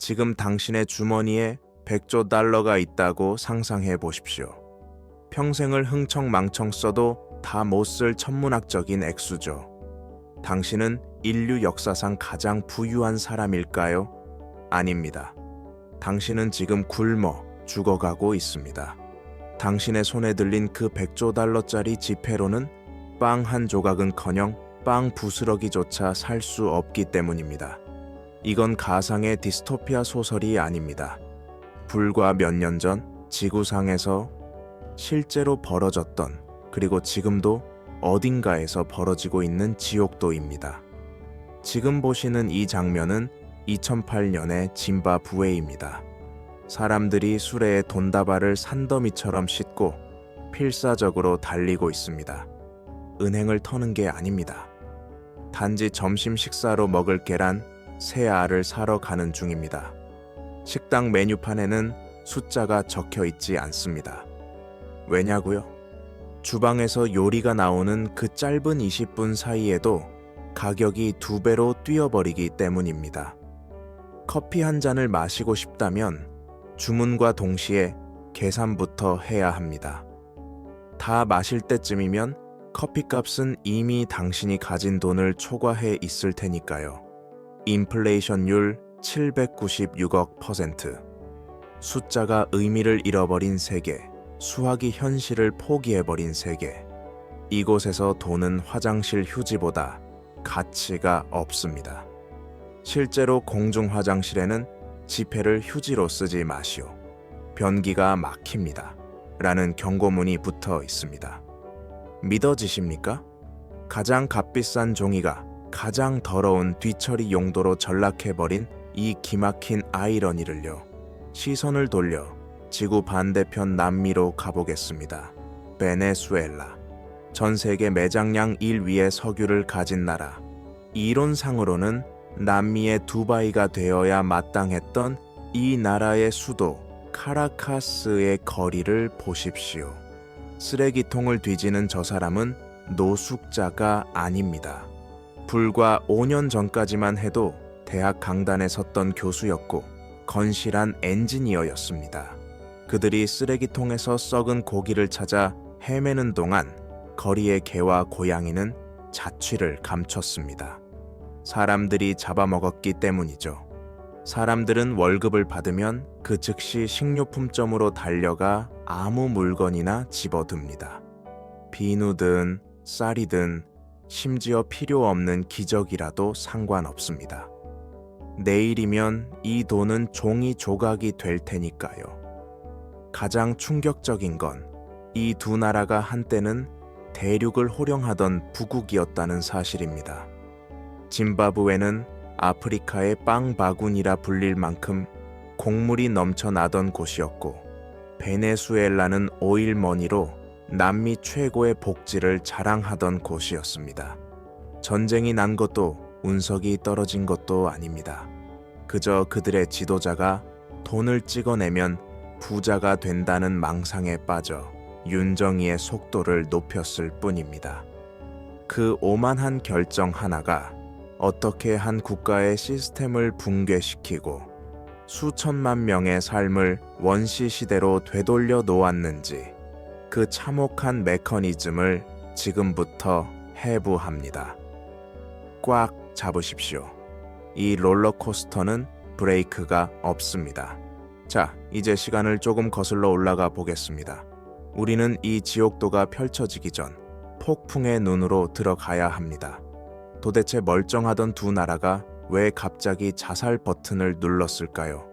지금 당신의 주머니에 100조 달러가 있다고 상상해 보십시오. 평생을 흥청망청 써도 다 못 쓸 천문학적인 액수죠. 당신은 인류 역사상 가장 부유한 사람일까요? 아닙니다. 당신은 지금 굶어 죽어가고 있습니다. 당신의 손에 들린 그 100조 달러짜리 지폐로는 빵 한 조각은커녕 빵 부스러기조차 살 수 없기 때문입니다. 이건 가상의 디스토피아 소설이 아닙니다. 불과 몇 년 전 지구상에서 실제로 벌어졌던, 그리고 지금도 어딘가에서 벌어지고 있는 지옥도입니다. 지금 보시는 이 장면은 2008년의 짐바브웨입니다. 사람들이 수레에 돈다발을 산더미처럼 싣고 필사적으로 달리고 있습니다. 은행을 터는 게 아닙니다. 단지 점심 식사로 먹을 계란, 새 알을 사러 가는 중입니다. 식당 메뉴판에는 숫자가 적혀 있지 않습니다. 왜냐고요? 주방에서 요리가 나오는 그 짧은 20분 사이에도 가격이 2배로 뛰어버리기 때문입니다. 커피 한 잔을 마시고 싶다면 주문과 동시에 계산부터 해야 합니다. 다 마실 때쯤이면 커피값은 이미 당신이 가진 돈을 초과해 있을 테니까요. 인플레이션율 796억 %. 숫자가 의미를 잃어버린 세계, 수학이 현실을 포기해버린 세계. 이곳에서 돈은 화장실 휴지보다 가치가 없습니다. 실제로 공중 화장실에는 지폐를 휴지로 쓰지 마시오. 변기가 막힙니다. 라는 경고문이 붙어 있습니다. 믿어지십니까? 가장 값비싼 종이가 가장 더러운 뒤처리 용도로 전락해버린 이 기막힌 아이러니를요. 시선을 돌려 지구 반대편 남미로 가보겠습니다. 베네수엘라. 전 세계 매장량 1위의 석유를 가진 나라. 이론상으로는 남미의 두바이가 되어야 마땅했던 이 나라의 수도 카라카스의 거리를 보십시오. 쓰레기통을 뒤지는 저 사람은 노숙자가 아닙니다. 불과 5년 전까지만 해도 대학 강단에 섰던 교수였고 건실한 엔지니어였습니다. 그들이 쓰레기통에서 썩은 고기를 찾아 헤매는 동안 거리의 개와 고양이는 자취를 감췄습니다. 사람들이 잡아먹었기 때문이죠. 사람들은 월급을 받으면 그 즉시 식료품점으로 달려가 아무 물건이나 집어듭니다. 비누든 쌀이든 심지어 필요 없는 기저귀라도 상관없습니다. 내일이면 이 돈은 종이 조각이 될 테니까요. 가장 충격적인 건 이 두 나라가 한때는 대륙을 호령하던 부국이었다는 사실입니다. 짐바브웨는 아프리카의 빵 바구니라 불릴 만큼 곡물이 넘쳐나던 곳이었고, 베네수엘라는 오일머니로 남미 최고의 복지를 자랑하던 곳이었습니다. 전쟁이 난 것도 운석이 떨어진 것도 아닙니다. 그저 그들의 지도자가 돈을 찍어내면 부자가 된다는 망상에 빠져 윤정이의 속도를 높였을 뿐입니다. 그 오만한 결정 하나가 어떻게 한 국가의 시스템을 붕괴시키고 수천만 명의 삶을 원시 시대로 되돌려 놓았는지, 그 참혹한 메커니즘을 지금부터 해부합니다. 꽉 잡으십시오. 이 롤러코스터는 브레이크가 없습니다. 자, 이제 시간을 조금 거슬러 올라가 보겠습니다. 우리는 이 지옥도가 펼쳐지기 전 폭풍의 눈으로 들어가야 합니다. 도대체 멀쩡하던 두 나라가 왜 갑자기 자살 버튼을 눌렀을까요?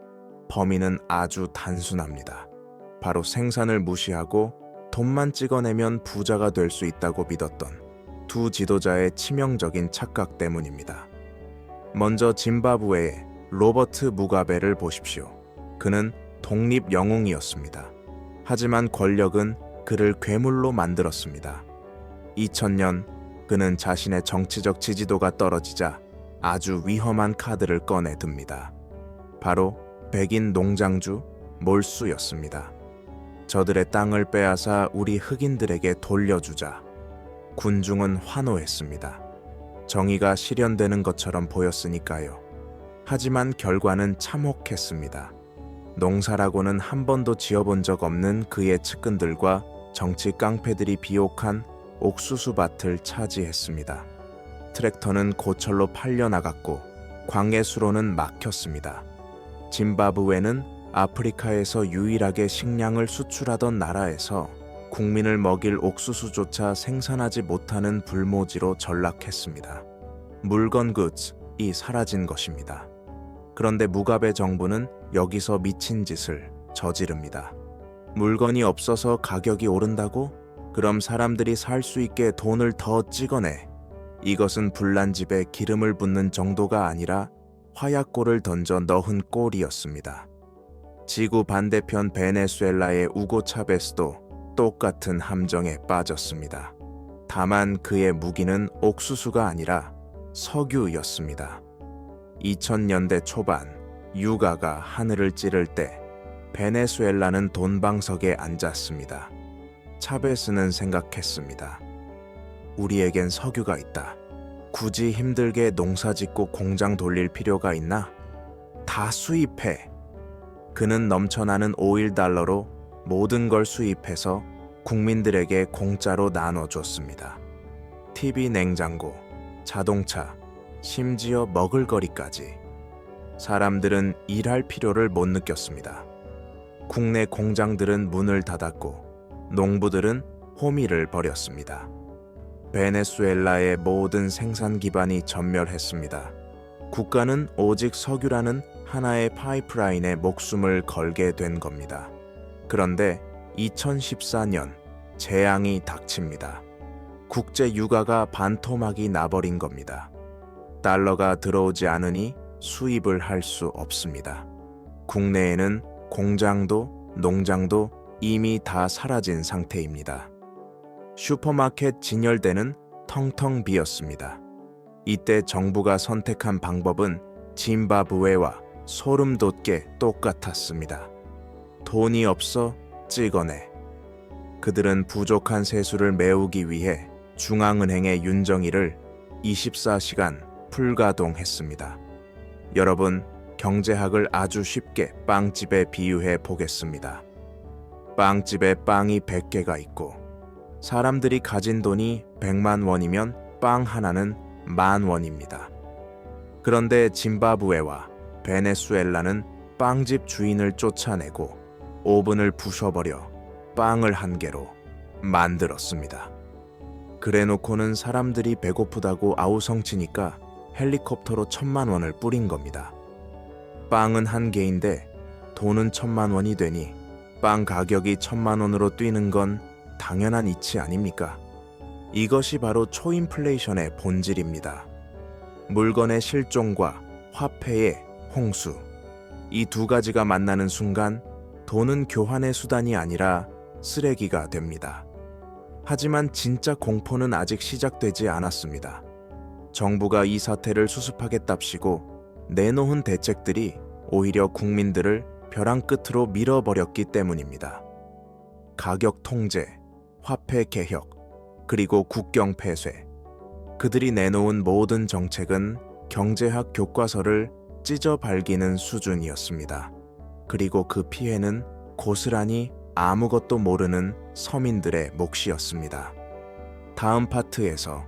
범인은 아주 단순합니다. 바로 생산을 무시하고 돈만 찍어내면 부자가 될 수 있다고 믿었던 두 지도자의 치명적인 착각 때문입니다. 먼저 짐바브웨의 로버트 무가베를 보십시오. 그는 독립 영웅이었습니다. 하지만 권력은 그를 괴물로 만들었습니다. 2000년 그는 자신의 정치적 지지도가 떨어지자 아주 위험한 카드를 꺼내 듭니다. 바로 백인 농장주 몰수였습니다. 저들의 땅을 빼앗아 우리 흑인들에게 돌려주자. 군중은 환호했습니다. 정의가 실현되는 것처럼 보였으니까요. 하지만 결과는 참혹했습니다. 농사라고는 한 번도 지어본 적 없는 그의 측근들과 정치 깡패들이 비옥한 옥수수밭을 차지했습니다. 트랙터는 고철로 팔려나갔고 광해 수로는 막혔습니다. 짐바브웨는 아프리카에서 유일하게 식량을 수출하던 나라에서 국민을 먹일 옥수수조차 생산하지 못하는 불모지로 전락했습니다. 물건 굿즈이 사라진 것입니다. 그런데 무가베 정부는 여기서 미친 짓을 저지릅니다. 물건이 없어서 가격이 오른다고? 그럼 사람들이 살 수 있게 돈을 더 찍어내. 이것은 불난 집에 기름을 붓는 정도가 아니라 화약골을 던져 넣은 꼴이었습니다. 지구 반대편 베네수엘라의 우고 차베스도 똑같은 함정에 빠졌습니다. 다만 그의 무기는 옥수수가 아니라 석유였습니다. 2000년대 초반 유가가 하늘을 찌를 때 베네수엘라는 돈방석에 앉았습니다. 차베스는 생각했습니다. 우리에겐 석유가 있다. 굳이 힘들게 농사 짓고 공장 돌릴 필요가 있나? 다 수입해. 그는 넘쳐나는 오일 달러로 모든 걸 수입해서 국민들에게 공짜로 나눠줬습니다. TV 냉장고, 자동차, 심지어 먹을거리까지. 사람들은 일할 필요를 못 느꼈습니다. 국내 공장들은 문을 닫았고 농부들은 호미를 버렸습니다. 베네수엘라의 모든 생산 기반이 전멸했습니다. 국가는 오직 석유라는 하나의 파이프라인에 목숨을 걸게 된 겁니다. 그런데 2014년 재앙이 닥칩니다. 국제 유가가 반토막이 나버린 겁니다. 달러가 들어오지 않으니 수입을 할 수 없습니다. 국내에는 공장도 농장도 이미 다 사라진 상태입니다. 슈퍼마켓 진열대는 텅텅 비었습니다. 이때 정부가 선택한 방법은 짐바브웨와 소름 돋게 똑같았습니다. 돈이 없어 찍어내. 그들은 부족한 세수를 메우기 위해 중앙은행의 윤정이를 24시간 불가동했습니다. 여러분, 경제학을 아주 쉽게 빵집에 비유해 보겠습니다. 빵집에 빵이 100개가 있고 사람들이 가진 돈이 100만 원이면 빵 하나는 10,000원입니다. 그런데 짐바브웨와 베네수엘라는 빵집 주인을 쫓아내고 오븐을 부숴버려 빵을 1개로 만들었습니다. 그래놓고는 사람들이 배고프다고 아우성치니까 헬리콥터로 1,000만 원을 뿌린 겁니다. 빵은 1개인데 돈은 1,000만 원이 되니 빵 가격이 1,000만 원으로 뛰는 건 당연한 이치 아닙니까? 이것이 바로 초인플레이션의 본질입니다. 물건의 실종과 화폐의 홍수, 이 두 가지가 만나는 순간 돈은 교환의 수단이 아니라 쓰레기가 됩니다. 하지만 진짜 공포는 아직 시작되지 않았습니다. 정부가 이 사태를 수습하겠답시고 내놓은 대책들이 오히려 국민들을 벼랑 끝으로 밀어버렸기 때문입니다. 가격 통제, 화폐 개혁, 그리고 국경 폐쇄. 그들이 내놓은 모든 정책은 경제학 교과서를 찢어 발기는 수준이었습니다. 그리고 그 피해는 고스란히 아무것도 모르는 서민들의 몫이었습니다. 다음 파트에서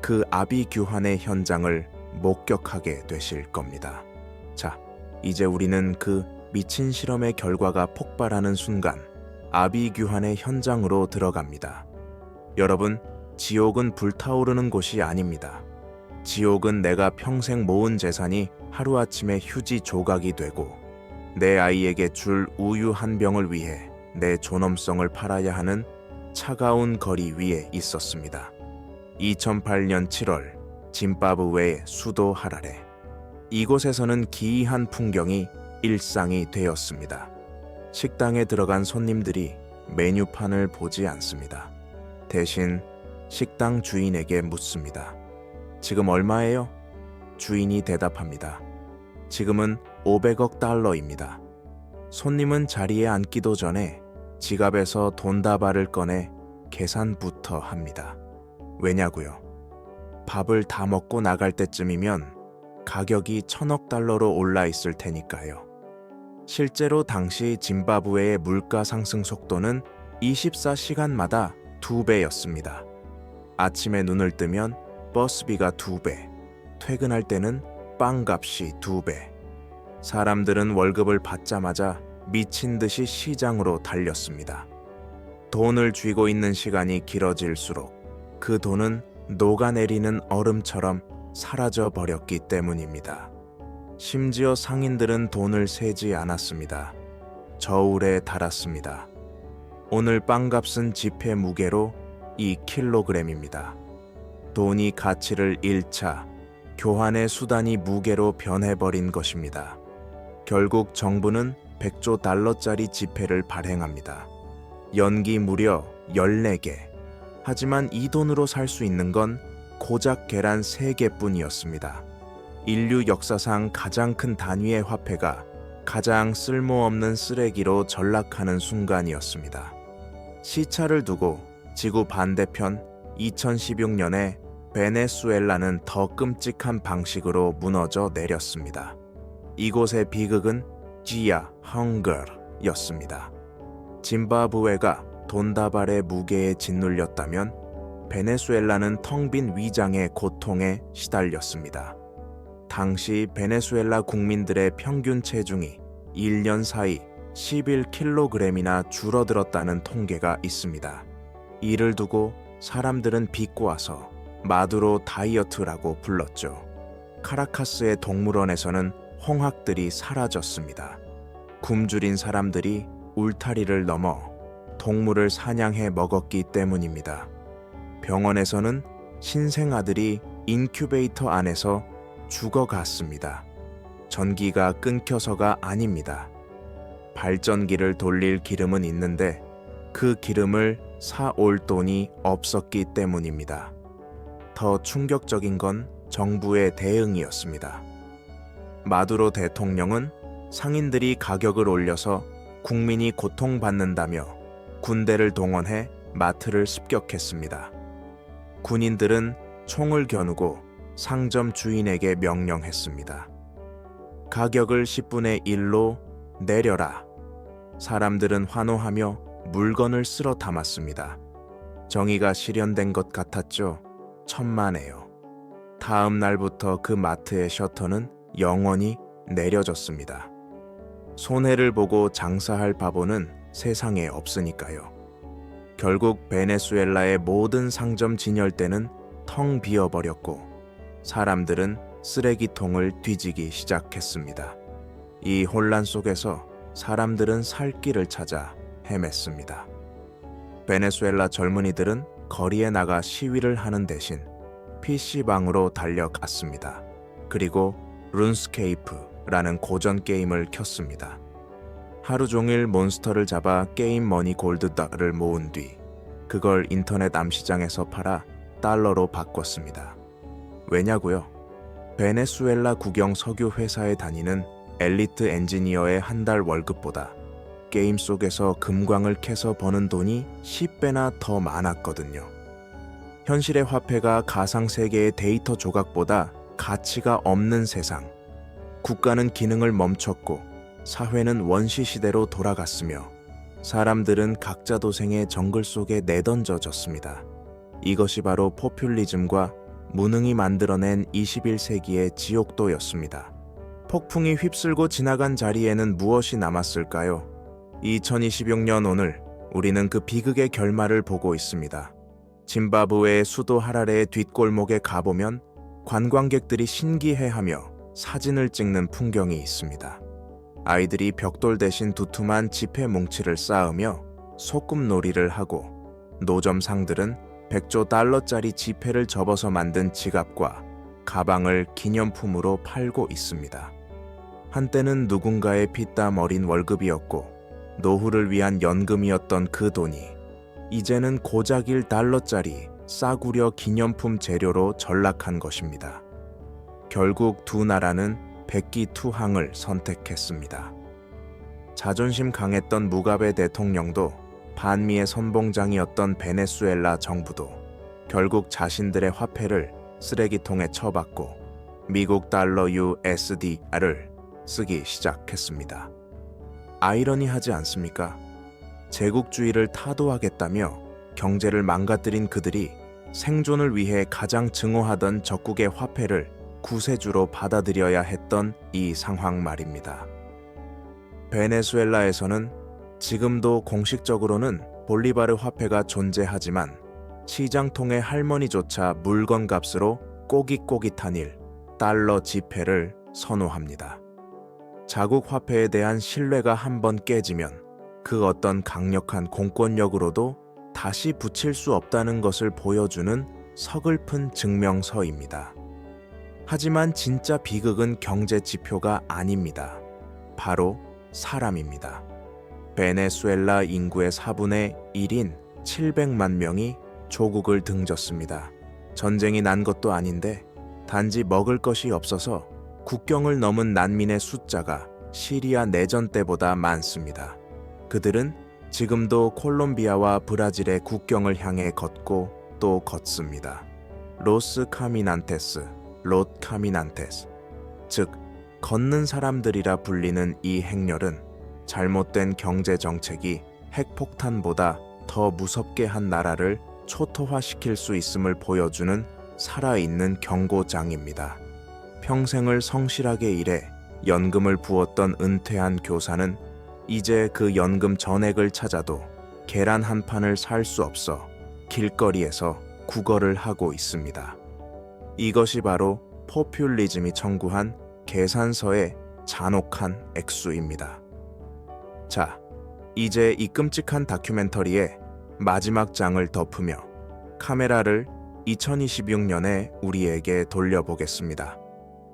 그 아비규환의 현장을 목격하게 되실 겁니다. 자, 이제 우리는 그 미친 실험의 결과가 폭발하는 순간 아비규환의 현장으로 들어갑니다. 여러분, 지옥은 불타오르는 곳이 아닙니다. 지옥은 내가 평생 모은 재산이 하루아침에 휴지 조각이 되고 내 아이에게 줄 우유 한 병을 위해 내 존엄성을 팔아야 하는 차가운 거리 위에 있었습니다. 2008년 7월 짐바브웨의 수도 하라레. 이곳에서는 기이한 풍경이 일상이 되었습니다. 식당에 들어간 손님들이 메뉴판을 보지 않습니다. 대신 식당 주인에게 묻습니다. 지금 얼마예요? 주인이 대답합니다. 지금은 500억 달러입니다. 손님은 자리에 앉기도 전에 지갑에서 돈다발을 꺼내 계산부터 합니다. 왜냐고요? 밥을 다 먹고 나갈 때쯤이면 가격이 1,000억 달러로 올라 있을 테니까요. 실제로 당시 짐바브웨의 물가 상승 속도는 24시간마다 2배였습니다. 아침에 눈을 뜨면 버스비가 2배, 퇴근할 때는 빵값이 2배. 사람들은 월급을 받자마자 미친 듯이 시장으로 달렸습니다. 돈을 쥐고 있는 시간이 길어질수록 그 돈은 녹아내리는 얼음처럼 사라져 버렸기 때문입니다. 심지어 상인들은 돈을 세지 않았습니다. 저울에 달았습니다. 오늘 빵값은 지폐 무게로 2kg입니다. 돈이 가치를 잃자 교환의 수단이 무게로 변해버린 것입니다. 결국 정부는 100조 달러짜리 지폐를 발행합니다. 연기 무려 14개. 하지만 이 돈으로 살 수 있는 건 고작 계란 3개뿐이었습니다. 인류 역사상 가장 큰 단위의 화폐가 가장 쓸모없는 쓰레기로 전락하는 순간이었습니다. 시차를 두고 지구 반대편 2016년에 베네수엘라는 더 끔찍한 방식으로 무너져 내렸습니다. 이곳의 비극은 지아 헝거였습니다. 짐바브웨가 돈다발의 무게에 짓눌렸다면 베네수엘라는 텅 빈 위장의 고통에 시달렸습니다. 당시 베네수엘라 국민들의 평균 체중이 1년 사이 11kg이나 줄어들었다는 통계가 있습니다. 이를 두고 사람들은 비꼬아서 마두로 다이어트라고 불렀죠. 카라카스의 동물원에서는 홍학들이 사라졌습니다. 굶주린 사람들이 울타리를 넘어 동물을 사냥해 먹었기 때문입니다. 병원에서는 신생아들이 인큐베이터 안에서 죽어갔습니다. 전기가 끊겨서가 아닙니다. 발전기를 돌릴 기름은 있는데 그 기름을 사올 돈이 없었기 때문입니다. 더 충격적인 건 정부의 대응이었습니다. 마두로 대통령은 상인들이 가격을 올려서 국민이 고통받는다며 군대를 동원해 마트를 습격했습니다. 군인들은 총을 겨누고 상점 주인에게 명령했습니다. 가격을 10분의 1로 내려라. 사람들은 환호하며 물건을 쓸어 담았습니다. 정의가 실현된 것 같았죠. 천만에요. 다음 날부터 그 마트의 셔터는 영원히 내려졌습니다. 손해를 보고 장사할 바보는 세상에 없으니까요. 결국 베네수엘라의 모든 상점 진열대는 텅 비어버렸고 사람들은 쓰레기통을 뒤지기 시작했습니다. 이 혼란 속에서 사람들은 살 길을 찾아 헤맸습니다. 베네수엘라 젊은이들은 거리에 나가 시위를 하는 대신 PC방으로 달려갔습니다. 그리고 룬스케이프라는 고전 게임을 켰습니다. 하루 종일 몬스터를 잡아 게임 머니 골드를 모은 뒤 그걸 인터넷 암시장에서 팔아 달러로 바꿨습니다. 왜냐고요? 베네수엘라 국영 석유 회사에 다니는 엘리트 엔지니어의 한 달 월급보다 게임 속에서 금광을 캐서 버는 돈이 10배나 더 많았거든요. 현실의 화폐가 가상세계의 데이터 조각보다 가치가 없는 세상. 국가는 기능을 멈췄고 사회는 원시시대로 돌아갔으며 사람들은 각자 도생의 정글 속에 내던져졌습니다. 이것이 바로 포퓰리즘과 무능이 만들어낸 21세기의 지옥도였습니다. 폭풍이 휩쓸고 지나간 자리에는 무엇이 남았을까요? 2026년 오늘 우리는 그 비극의 결말을 보고 있습니다. 짐바브웨의 수도 하라레의 뒷골목에 가보면 관광객들이 신기해하며 사진을 찍는 풍경이 있습니다. 아이들이 벽돌 대신 두툼한 지폐 뭉치를 쌓으며 소꿉놀이를 하고 노점상들은 100조 달러짜리 지폐를 접어서 만든 지갑과 가방을 기념품으로 팔고 있습니다. 한때는 누군가의 피땀 어린 월급이었고 노후를 위한 연금이었던 그 돈이 이제는 고작 1달러짜리 싸구려 기념품 재료로 전락한 것입니다. 결국 두 나라는 백기투항을 선택했습니다. 자존심 강했던 무가베 대통령도 반미의 선봉장이었던 베네수엘라 정부도 결국 자신들의 화폐를 쓰레기통에 처박고 미국 달러 USDR을 쓰기 시작했습니다. 아이러니하지 않습니까? 제국주의를 타도하겠다며 경제를 망가뜨린 그들이 생존을 위해 가장 증오하던 적국의 화폐를 구세주로 받아들여야 했던 이 상황 말입니다. 베네수엘라에서는 지금도 공식적으로는 볼리바르 화폐가 존재하지만 시장통의 할머니조차 물건값으로 꼬깃꼬깃한 일, 달러 지폐를 선호합니다. 자국 화폐에 대한 신뢰가 한번 깨지면 그 어떤 강력한 공권력으로도 다시 붙일 수 없다는 것을 보여주는 서글픈 증명서입니다. 하지만 진짜 비극은 경제 지표가 아닙니다. 바로 사람입니다. 베네수엘라 인구의 4분의 1인 700만 명이 조국을 등졌습니다. 전쟁이 난 것도 아닌데 단지 먹을 것이 없어서 국경을 넘은 난민의 숫자가 시리아 내전 때보다 많습니다. 그들은 지금도 콜롬비아와 브라질의 국경을 향해 걷고 또 걷습니다. 로스 카미난테스, 롯 카미난테스, 즉 걷는 사람들이라 불리는 이 행렬은 잘못된 경제 정책이 핵폭탄보다 더 무섭게 한 나라를 초토화시킬 수 있음을 보여주는 살아있는 경고장입니다. 평생을 성실하게 일해 연금을 부었던 은퇴한 교사는 이제 그 연금 전액을 찾아도 계란 한 판을 살 수 없어 길거리에서 구걸을 하고 있습니다. 이것이 바로 포퓰리즘이 청구한 계산서의 잔혹한 액수입니다. 자, 이제 이 끔찍한 다큐멘터리의 마지막 장을 덮으며 카메라를 2026년에 우리에게 돌려보겠습니다.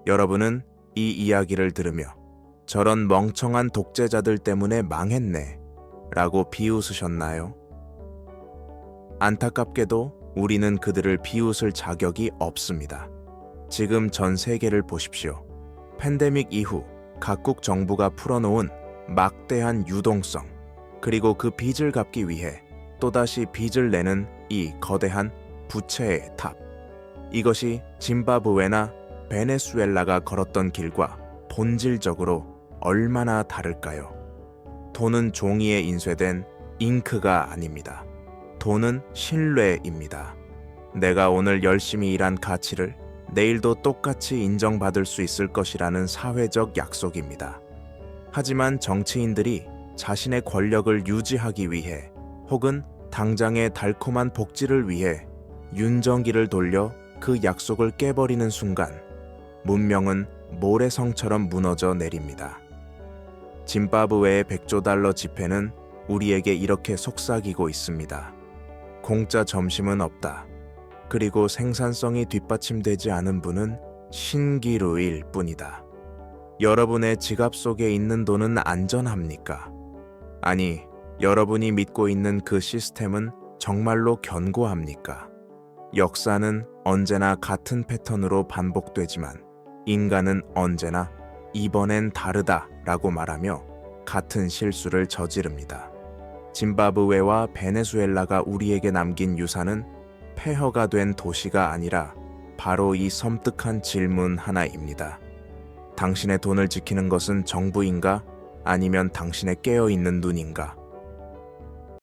여러분은 이 이야기를 들으며 저런 멍청한 독재자들 때문에 망했네 라고 비웃으셨나요? 안타깝게도 우리는 그들을 비웃을 자격이 없습니다. 지금 전 세계를 보십시오. 팬데믹 이후 각국 정부가 풀어놓은 막대한 유동성, 그리고 그 빚을 갚기 위해 또다시 빚을 내는 이 거대한 부채의 탑. 이것이 짐바브웨나 베네수엘라가 걸었던 길과 본질적으로 얼마나 다를까요? 돈은 종이에 인쇄된 잉크가 아닙니다. 돈은 신뢰입니다. 내가 오늘 열심히 일한 가치를 내일도 똑같이 인정받을 수 있을 것이라는 사회적 약속입니다. 하지만 정치인들이 자신의 권력을 유지하기 위해 혹은 당장의 달콤한 복지를 위해 윤정기를 돌려 그 약속을 깨버리는 순간 문명은 모래성처럼 무너져 내립니다. 짐바브웨의 100조 달러 지폐는 우리에게 이렇게 속삭이고 있습니다. 공짜 점심은 없다. 그리고 생산성이 뒷받침되지 않은 분은 신기루일 뿐이다. 여러분의 지갑 속에 있는 돈은 안전합니까? 아니, 여러분이 믿고 있는 그 시스템은 정말로 견고합니까? 역사는 언제나 같은 패턴으로 반복되지만 인간은 언제나 이번엔 다르다 라고 말하며 같은 실수를 저지릅니다. 짐바브웨와 베네수엘라가 우리에게 남긴 유산은 폐허가 된 도시가 아니라 바로 이 섬뜩한 질문 하나입니다. 당신의 돈을 지키는 것은 정부인가? 아니면 당신의 깨어있는 눈인가?